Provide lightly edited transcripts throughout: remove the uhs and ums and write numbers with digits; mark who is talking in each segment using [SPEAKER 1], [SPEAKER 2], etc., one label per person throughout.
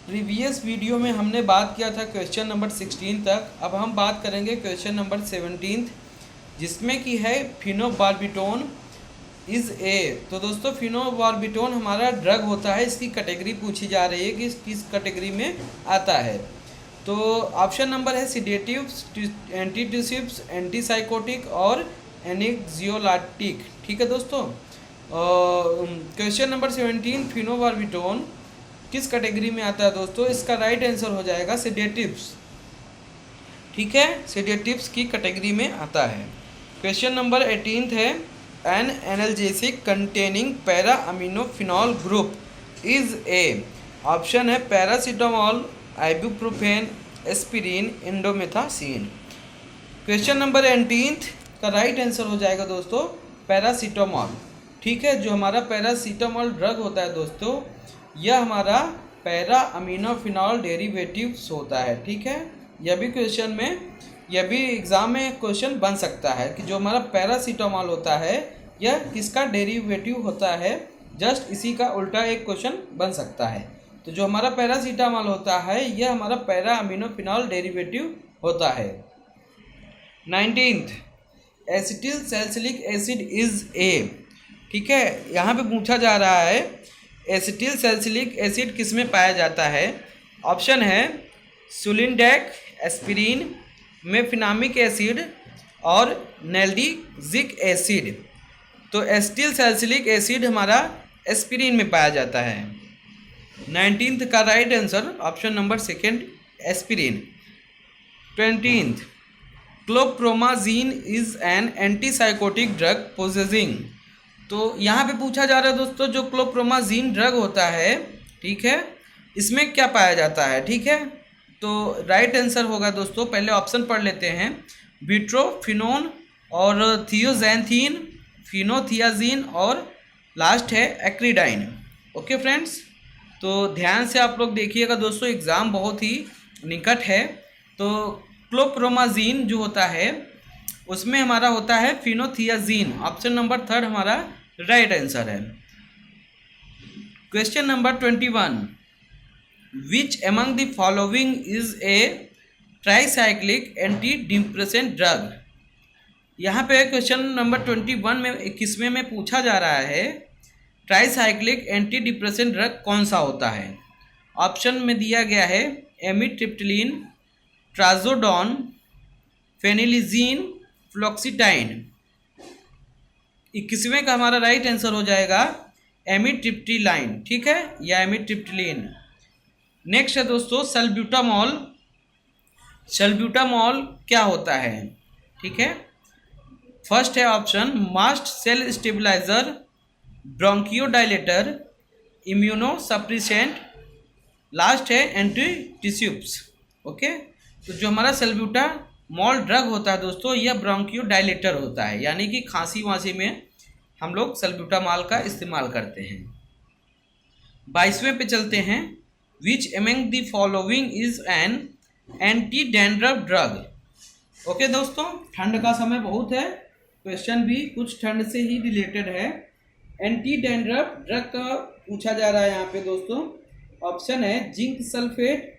[SPEAKER 1] Previous video में हमने बात किया था क्वेश्चन नंबर 16 तक। अब हम बात करेंगे क्वेश्चन नंबर 17 जिसमें कि है फिनोबार्बिटोन इज़ ए। तो दोस्तों फिनोबार्बिटोन हमारा ड्रग होता है, इसकी कैटेगरी पूछी जा रही है कि किस कैटेगरी में आता है। तो ऑप्शन नंबर है सिडेटिव्स, एंटीट्यूसिव्स, एंटीसाइकोटिक और एनेक्सियोलाइटिक। ठीक है दोस्तों। क्वेश्चन नंबर 17 फिनोबार्बिटोन किस कैटेगरी में आता है दोस्तों? इसका राइट आंसर हो जाएगा सेडेटिव्स। ठीक है, सेडेटिव्स की कैटेगरी में आता है। क्वेश्चन नंबर 18 है an analgesic containing para aminophenol group is A. Option है paracetamol, ibuprofen, aspirin, indomethacin. Question number 18 का राइट आंसर हो जाएगा दोस्तों पैरासीटामोल। ठीक है, जो हमारा पैरासीटामोल ड्रग होता है दोस्तों, यह हमारा पैरा अमीनोफिनॉल डेरिवेटिव्स होता है। ठीक है, यह भी एग्ज़ाम में क्वेश्चन बन सकता है कि जो हमारा पैरासीटामोल होता है यह किसका डेरिवेटिव होता है। जस्ट इसी का उल्टा एक क्वेश्चन बन सकता है। तो जो हमारा पैरासीटामोल होता है यह हमारा पैरा अमीनोफिनॉल डेरिवेटिव होता है। 19 acetyl salicylic acid is a. ठीक है, यहाँ पे पूछा जा रहा है एसिटिल सैलिसिलिक एसिड किस में पाया जाता है। ऑप्शन है सुलिनडेक, एस्पिरिन, मेफिनामिक एसिड और नेल्डिजिक एसिड। तो एसिटिल सैलिसिलिक एसिड हमारा एस्पिरिन में पाया जाता है। 19th का right answer option number second aspirin. 20th chlorpromazine is an antipsychotic drug possessing. तो यहाँ पे पूछा जा रहा है दोस्तों जो क्लोप्रोमाजीन ड्रग होता है, ठीक है, इसमें क्या पाया जाता है। ठीक है, तो राइट आंसर होगा दोस्तों, पहले ऑप्शन पढ़ लेते हैं, ब्यूट्रोफिनोन और थियोजैंथीन, फिनोथियाजीन और लास्ट है एक्रीडाइन। ओके फ्रेंड्स, तो ध्यान से आप लोग देखिएगा दोस्तों, एग्ज़ाम बहुत ही निकट है। तो क्लोप्रोमाजीन जो होता है उसमें हमारा होता है फिनोथियाजीन। ऑप्शन नंबर 3 हमारा राइट आंसर है। Question number 21 which among the following is a tricyclic anti depressant drug. यहाँ पे क्वेश्चन नंबर 21 में 21वें में पूछा जा रहा है ट्राईसाइक्लिक एंटी डिप्रेसेंट ड्रग कौन सा होता है। ऑप्शन में दिया गया है एमिट्रिप्टिलिन, ट्राजोडोन, फेनिलिजीन, फ्लोक्सीटाइन। 21वें का हमारा राइट आंसर हो जाएगा एमिट्रिप्टिलाइन। ठीक है, या एमिट्रिप्टिलिन। नेक्स्ट है दोस्तों सल्ब्यूटामॉल। सल्ब्यूटामॉल क्या होता है? ठीक है, फर्स्ट है option mast cell stabiliser, bronchodilator, immunosuppressant, last है एंटीट्यूसिव्स। ओके, तो जो हमारा सल्ब्यूटामॉल ड्रग होता है दोस्तों यह ब्रोंकियोडाइलेटर होता है, यानी कि खांसी वांसी में हम लोग सल्ब्यूटामॉल का इस्तेमाल करते हैं। 22वें पे चलते हैं, which among the following is an anti dandruff drug. Okay दोस्तों, ठंड का समय बहुत है, क्वेश्चन भी कुछ ठंड से ही रिलेटेड है। एंटी डैंड्रफ ड्रग का पूछा जा रहा है यहाँ पे दोस्तों। ऑप्शन है zinc sulphate,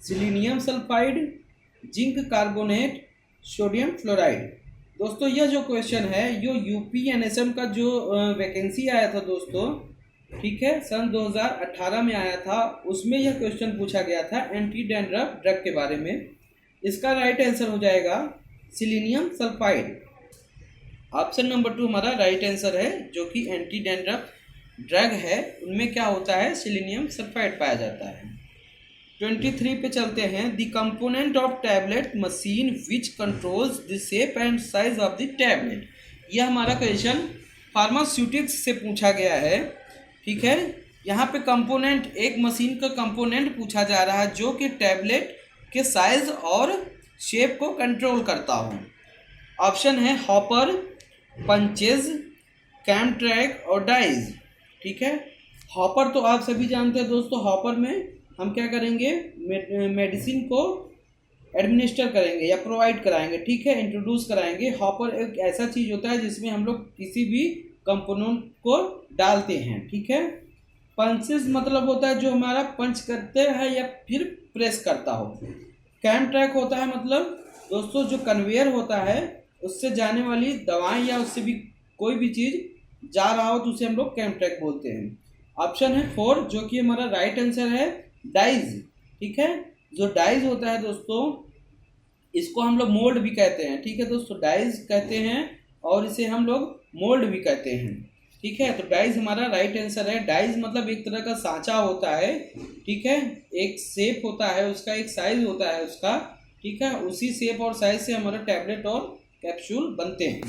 [SPEAKER 1] selenium sulphide, zinc carbonate, sodium fluoride. दोस्तों यह जो क्वेश्चन है यो यूपीएनएसएम का जो वैकेंसी आया था दोस्तों, ठीक है, सन 2018 में आया था, उसमें यह क्वेश्चन पूछा गया था एंटी डैंड्रफ ड्रग के बारे में। इसका राइट आंसर हो जाएगा सिलीनियम सल्फाइड। ऑप्शन नंबर 2 हमारा राइट आंसर है, जो कि एंटी डैंड्रफ ड्रग है उनमें क्या होता है सिलीनियम सल्फाइड पाया जाता है। 23 पे चलते हैं, the component of tablet machine which controls the shape and size of the tablet. यह हमारा क्वेश्चन फार्मास्यूटिक्स से पूछा गया है। ठीक है, यहाँ पे कंपोनेंट, एक मशीन का कंपोनेंट पूछा जा रहा है जो कि टैबलेट के साइज और शेप को कंट्रोल करता हो। ऑप्शन है हॉपर, पंचेज, कैमट्रैक और डाइज। ठीक है, हॉपर तो आप सभी जानते हैं दोस्तों, हॉपर में हम क्या करेंगे, मेडिसिन को एडमिनिस्टर करेंगे या प्रोवाइड कराएंगे। ठीक है, इंट्रोड्यूस कराएंगे। हॉपर एक ऐसा चीज़ होता है जिसमें हम लोग किसी भी कंपोनेंट को डालते हैं। ठीक है, पंचेस मतलब होता है जो हमारा पंच करते हैं या फिर प्रेस करता हो। कैम ट्रैक होता है मतलब दोस्तों जो कन्वेयर होता है उससे जाने वाली दवाएं या उससे भी कोई भी चीज़ जा रहा हो तो उसे हम लोग कैम ट्रैक बोलते हैं। ऑप्शन है 4 जो कि हमारा राइट आंसर है डाइज। ठीक है, जो डाइज होता है दोस्तों इसको हम लोग मोल्ड भी कहते हैं। ठीक है दोस्तों, डाइज कहते हैं और इसे हम लोग मोल्ड भी कहते हैं। ठीक है, तो डाइज हमारा राइट आंसर है। डाइज मतलब एक तरह का सांचा होता है। ठीक है, एक शेप होता है उसका, एक साइज होता है उसका। ठीक है, उसी शेप और साइज से हमारा टैबलेट और कैप्सूल बनते हैं।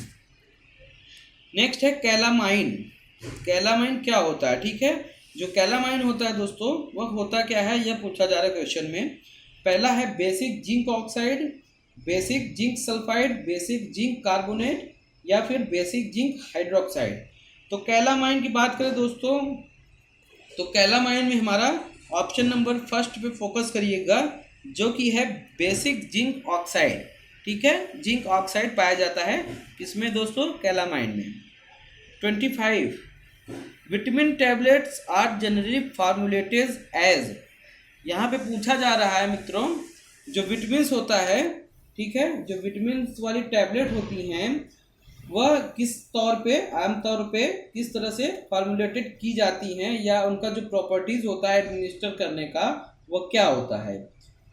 [SPEAKER 1] नेक्स्ट है कैलामाइन। कैलामाइन क्या होता है? ठीक है, जो कैलामाइन होता है दोस्तों वह होता क्या है, यह पूछा जा रहा है क्वेश्चन में। पहला है basic zinc oxide, basic zinc sulphide, basic zinc carbonate या फिर बेसिक जिंक हाइड्रोक्साइड। तो कैलामाइन की बात करें दोस्तों तो कैलामाइन में हमारा ऑप्शन नंबर फर्स्ट पे फोकस करिएगा जो कि है बेसिक जिंक ऑक्साइड। ठीक है, जिंक ऑक्साइड पाया जाता है किसमें दोस्तों? कैलामाइन में। 25 vitamin tablets are generally formulated as. यहाँ पे पूछा जा रहा है मित्रों जो विटामिन्स होता है, ठीक है, जो विटामिन्स वाली टैबलेट होती हैं वह किस तौर पे, आम तौर पे किस तरह से फार्मुलेटेड की जाती हैं या उनका जो प्रॉपर्टीज होता है एडमिनिस्टर करने का वह क्या होता है।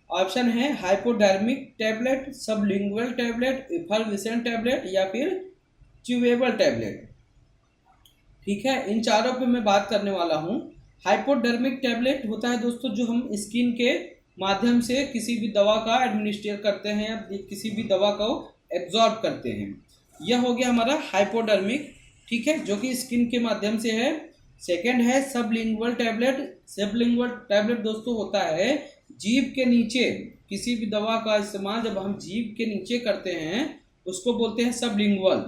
[SPEAKER 1] ऑप्शन है hypodermic tablet, sublingual tablet, effervescent tablet या फिर च्यूएबल टैबलेट। ठीक है, इन चारों पे मैं बात करने वाला हूँ। हाइपोडर्मिक टैबलेट होता है दोस्तों जो हम स्किन के माध्यम से किसी भी दवा का एडमिनिस्टर करते हैं या किसी भी दवा को एब्जॉर्ब करते हैं, यह हो गया हमारा हाइपोडर्मिक। ठीक है, जो कि स्किन के माध्यम से है। सेकंड है सबलिंगुअल टैबलेट। सबलिंगुअल टैबलेट दोस्तों होता है जीभ के नीचे, किसी भी दवा का इस्तेमाल जब हम जीभ के नीचे करते हैं उसको बोलते हैं सबलिंगुअल।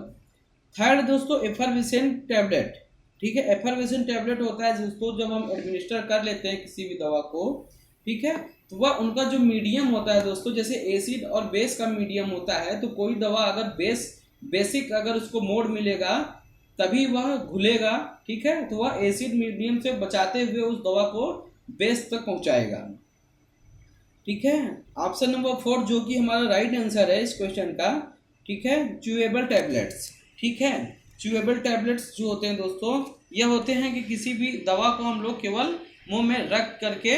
[SPEAKER 1] थर्ड दोस्तों एफर्वेसेंट टैबलेट। ठीक है, एफर्वेसेंट टैबलेट होता है दोस्तों जब हम एडमिनिस्टर कर लेते हैं किसी भी दवा को, ठीक है, तो वह उनका जो मीडियम होता है दोस्तों, जैसे एसिड और बेस का मीडियम होता है, तो कोई दवा अगर बेसिक अगर उसको मोड मिलेगा तभी वह घुलेगा। ठीक है, तो वह एसिड मीडियम से बचाते हुए उस दवा को बेस तक पहुंचाएगा। ठीक है, ऑप्शन नंबर 4 जो कि हमारा राइट आंसर है इस क्वेश्चन का। ठीक है, च्यूएबल टैबलेट्स। ठीक है, च्यूएबल टैबलेट्स जो होते हैं दोस्तों यह होते हैं कि किसी भी दवा को हम लोग केवल मुंह में रख करके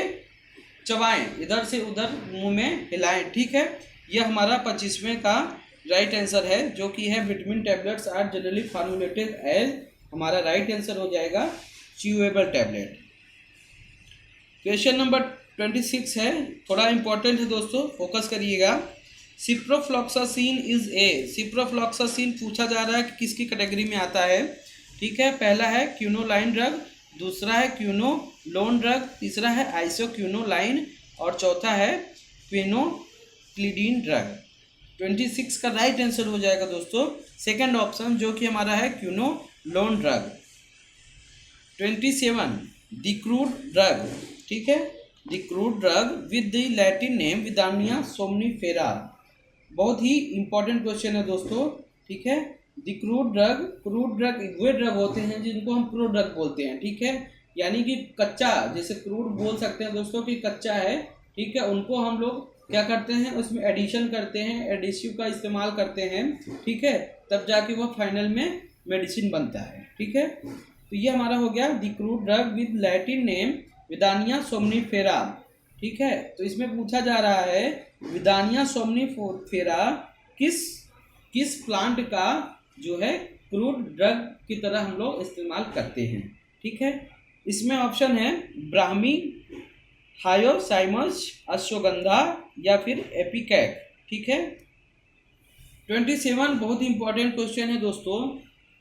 [SPEAKER 1] चबाएं, इधर से उधर मुंह में हिलाएं। ठीक है, यह हमारा 25वें का राइट आंसर है जो कि है vitamin tablets are generally formulated as. हमारा राइट आंसर हो जाएगा च्यूएबल टैबलेट। क्वेश्चन नंबर 26 है, थोड़ा इंपॉर्टेंट है दोस्तों, फोकस करिएगा। Ciprofloxacin is a. सिप्रोफ्लॉक्सासिन पूछा जा रहा है कि किसकी कैटेगरी में आता है। ठीक है, पहला है क्यूनोलाइन ड्रग, दूसरा है क्यूनोलोन ड्रग, तीसरा है आइसोक्यूनोलाइन और चौथा है क्विनोक्लिडीन ड्रग। 26 का राइट आंसर हो जाएगा दोस्तों सेकंड ऑप्शन जो कि हमारा है quinolone drug. 27 the crude drug. ठीक है, the crude drug with the Latin name विदानिया somnifera. बहुत ही इंपॉर्टेंट क्वेश्चन है दोस्तों। ठीक है, द क्रूड ड्रग वे ड्रग होते हैं जिनको हम क्रूड ड्रग बोलते हैं। ठीक है, यानी कि कच्चा, जैसे क्रूड बोल सकते हैं दोस्तों कि कच्चा है। ठीक है, उनको हम लोग क्या करते हैं, उसमें एडिशन करते हैं, एडिसिव का इस्तेमाल करते हैं। ठीक है, तब जाके वह फाइनल में मेडिसिन बनता है। ठीक है, तो ये हमारा हो गया the crude drug with Latin name विदानिया somnifera. ठीक है, तो इसमें पूछा जा रहा है विदानिया सोमनीफेरा किस प्लांट का जो है क्रूड ड्रग की तरह हम लोग इस्तेमाल करते हैं। ठीक है, इसमें ऑप्शन है ब्राह्मी, हायोसाइमस, अश्वगंधा या फिर एपिकैक। ठीक है, 27 बहुत ही इंपॉर्टेंट क्वेश्चन है दोस्तों।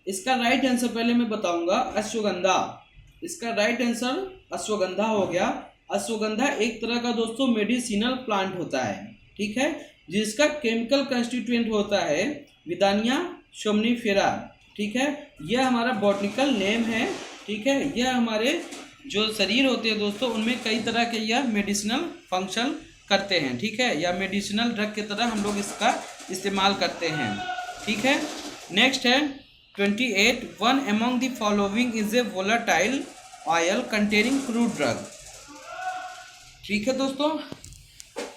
[SPEAKER 1] इसका राइट आंसर पहले मैं बताऊंगा, अश्वगंधा। इसका राइट आंसर अश्वगंधा हो गया। अश्वगंधा एक तरह का दोस्तों मेडिसिनल प्लांट होता है। ठीक है, जिसका केमिकल कंस्टिट्यूएंट होता है विदानिया सोमनीफेरा। ठीक है, यह हमारा बॉटनिकल नेम है। ठीक है, यह हमारे जो शरीर होते हैं दोस्तों उनमें कई तरह के यह मेडिसिनल फंक्शन करते हैं। ठीक है, या मेडिसिनल ड्रग की तरह हम लोग इसका इस्तेमाल करते हैं। ठीक है, नेक्स्ट है 28 one among the following is a volatile oil containing crude drug. ठीक है दोस्तों,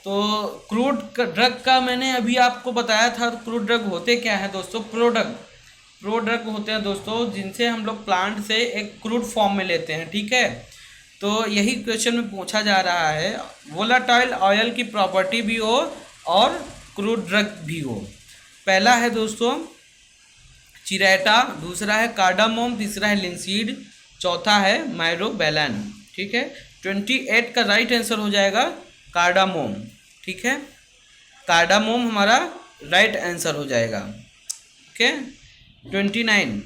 [SPEAKER 1] तो क्रूड ड्रग का मैंने अभी आपको बताया था। क्रूड ड्रग होते क्या है दोस्तों? प्रोडक्ट होते हैं दोस्तों जिनसे हम लोग प्लांट से एक क्रूड फॉर्म में लेते हैं। ठीक है, तो यही क्वेश्चन में पूछा जा रहा है। वोलाटाइल ऑयल की प्रॉपर्टी भी हो और क्रूड ड्रग भी हो। पहला है दोस्तों चिरेटा, दूसरा है कार्डामोम, तीसरा है लिंसीड, चौथा है माइरोबेलन। ठीक है, 28 का राइट आंसर हो जाएगा कार्डामोम। ठीक है, कार्डामोम हमारा राइट आंसर हो जाएगा। Okay, 29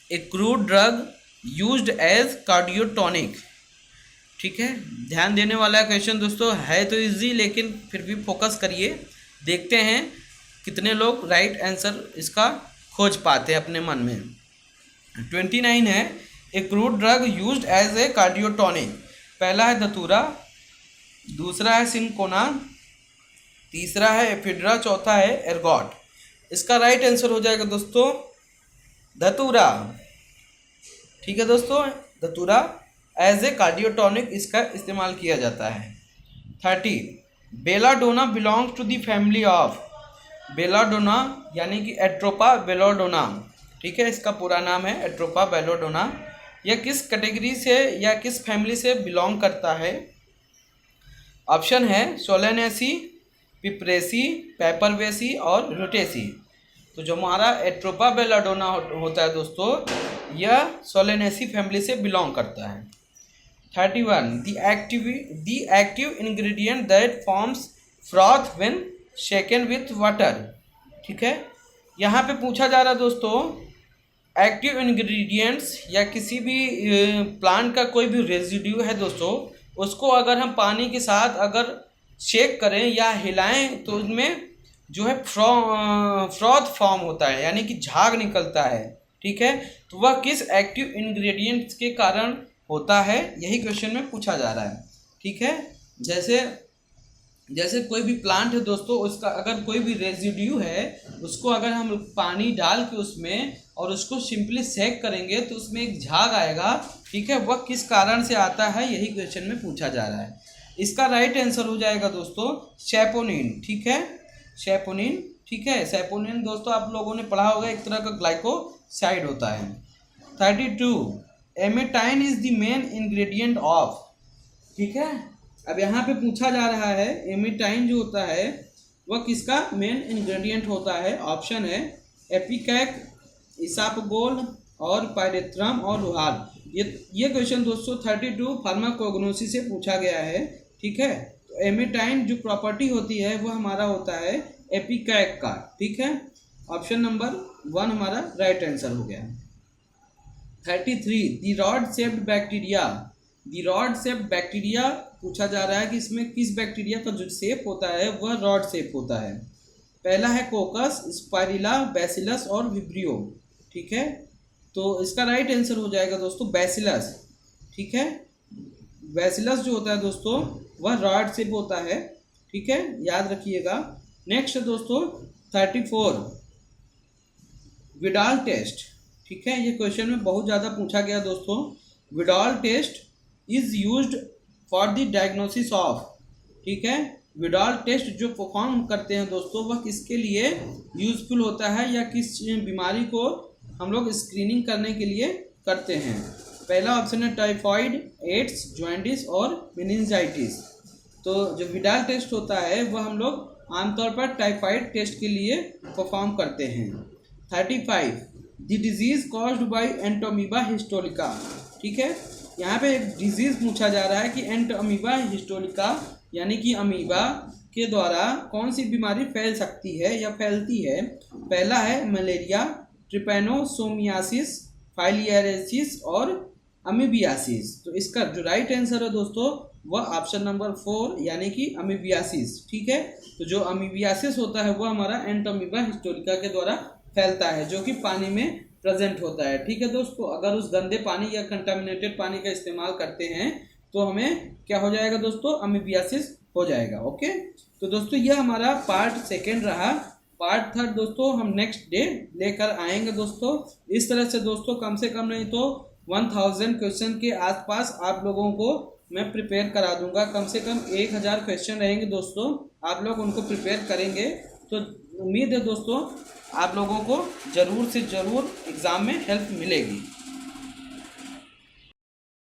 [SPEAKER 1] a crude drug used as cardiotonic. ठीक है, ध्यान देने वाला क्वेश्चन दोस्तों है तो इजी, लेकिन फिर भी फोकस करिए। देखते हैं कितने लोग राइट आंसर इसका खोज पाते हैं अपने मन में। 29 है a crude drug used as a cardiotonic. पहला है धतूरा, दूसरा है सिंकोना, तीसरा है एफिड्रा, चौथा है एर्गॉट। इसका राइट आंसर हो जाएगा दोस्तों धतूरा। ठीक है दोस्तों, धतूरा एज ए कार्डियोटॉनिक इसका इस्तेमाल किया जाता है। 30 belladonna belongs to the family of. Belladonna यानी कि एट्रोपा बेलाडोना। ठीक है, इसका पूरा नाम है एट्रोपा बेलाडोना। यह किस कैटेगरी से या किस फैमिली से बिलोंग करता है? ऑप्शन है सोलेनेसी, पिपरेसी, पेपरवेसी और रोटेसी। तो जो हमारा एट्रोपा बेलाडोना होता है दोस्तों, यह सोलेनेसी फैमिली से बिलोंग करता है। 31 the active ingredient that forms froth when shaken with water. ठीक है, यहाँ पे पूछा जा रहा है दोस्तों एक्टिव इंग्रेडिएंट्स या किसी भी प्लांट का कोई भी रेजिड्यू है दोस्तों, उसको अगर हम पानी के साथ अगर शेक करें या हिलाएं तो उसमें जो है फ्रॉथ फॉर्म होता है, यानी कि झाग निकलता है। ठीक है, तो वह किस एक्टिव इंग्रेडिएंट्स के कारण होता है, यही क्वेश्चन में पूछा जा रहा है। ठीक है, जैसे कोई भी प्लांट है दोस्तों, उसका अगर कोई भी रेजिड्यू है, उसको अगर हम पानी डाल के उसमें और उसको सिंपली सेक करेंगे तो उसमें एक झाग आएगा। ठीक है, वह किस कारण से आता है, यही क्वेश्चन में पूछा जा रहा है। इसका राइट आंसर हो जाएगा दोस्तों सैपोनिन। ठीक है, सैपोनिन। ठीक है, सैपोनिन दोस्तों आप लोगों ने पढ़ा होगा, एक तरह का ग्लाइकोसाइड होता है। 32 emetine is the main ingredient of. ठीक है, अब यहाँ पे पूछा जा रहा है एमेटाइन जो होता है वह किसका मेन इंग्रेडिएंट होता है? ऑप्शन है एपिकैक, इसापगोल और पायरेथ्रम और रुहाल। ये क्वेश्चन दोस्तों 32 फार्माकोग्नोसी से पूछा गया है। ठीक है, तो एमेटाइन जो प्रॉपर्टी होती है वह हमारा होता है एपिकैक का। ठीक है, ऑप्शन नंबर 1 हमारा राइट आंसर हो गया। 33 the rod shaped bacteria. The rod shaped bacteria पूछा जा रहा है कि इसमें किस बैक्टीरिया का जो शेप होता है वह रॉड शेप होता है। पहला है कोकस, स्पाइरिला, बैसिलस और विब्रियो। ठीक है, तो इसका राइट आंसर हो जाएगा दोस्तों बैसिलस। ठीक है, बैसिलस जो होता है दोस्तों वह रॉड शेप होता है। ठीक है, याद रखिएगा। नेक्स्ट दोस्तों 34 विडाल टेस्ट। ठीक है, ये क्वेश्चन में बहुत ज़्यादा पूछा गया दोस्तों। Widal test is used for the diagnosis of. ठीक है, विडाल टेस्ट जो परफॉर्म करते हैं दोस्तों वह किसके लिए यूजफुल होता है या किस बीमारी को हम लोग स्क्रीनिंग करने के लिए करते हैं? पहला ऑप्शन है टाइफाइड, एड्स, जॉन्डिस और मेनिंजाइटिस। तो जो विडाल टेस्ट होता है वह हम लोग आमतौर पर टाइफाइड टेस्ट के लिए परफॉर्म करते हैं। 35 the disease caused by Entamoeba Historica. ठीक है, यहाँ पे एक डिजीज पूछा जा रहा है कि एंटोमीबा हिस्टोरिका यानी कि अमीबा के द्वारा कौन सी बीमारी फैल सकती है या फैलती है? पहला है मलेरिया, ट्रिपैनोसोमियासिस, फाइलियरेसिस और अमीबियासिस। तो इसका जो राइट आंसर है दोस्तों वह ऑप्शन नंबर 4 यानी कि अमीबियासिस। ठीक है, तो जो अमीबियासिस होता है वह हमारा एंटोमीबा हिस्टोरिका के द्वारा फैलता है, जो कि पानी में प्रेजेंट होता है। ठीक है दोस्तों, अगर उस गंदे पानी या कंटामिनेटेड पानी का इस्तेमाल करते हैं तो हमें क्या हो जाएगा दोस्तों? अमीबियासिस हो जाएगा। ओके, तो दोस्तों यह हमारा पार्ट 2 रहा। पार्ट 3 दोस्तों हम नेक्स्ट डे लेकर आएंगे दोस्तों। इस तरह से दोस्तों कम से कम नहीं तो 1000 क्वेश्चन के आसपास आप लोगों को मैं प्रिपेयर करा दूंगा। कम से कम 1000 क्वेश्चन रहेंगे दोस्तों, आप लोग उनको प्रिपेयर करेंगे तो उम्मीद है दोस्तों आप लोगों को ज़रूर से ज़रूर एग्ज़ाम में हेल्प मिलेगी।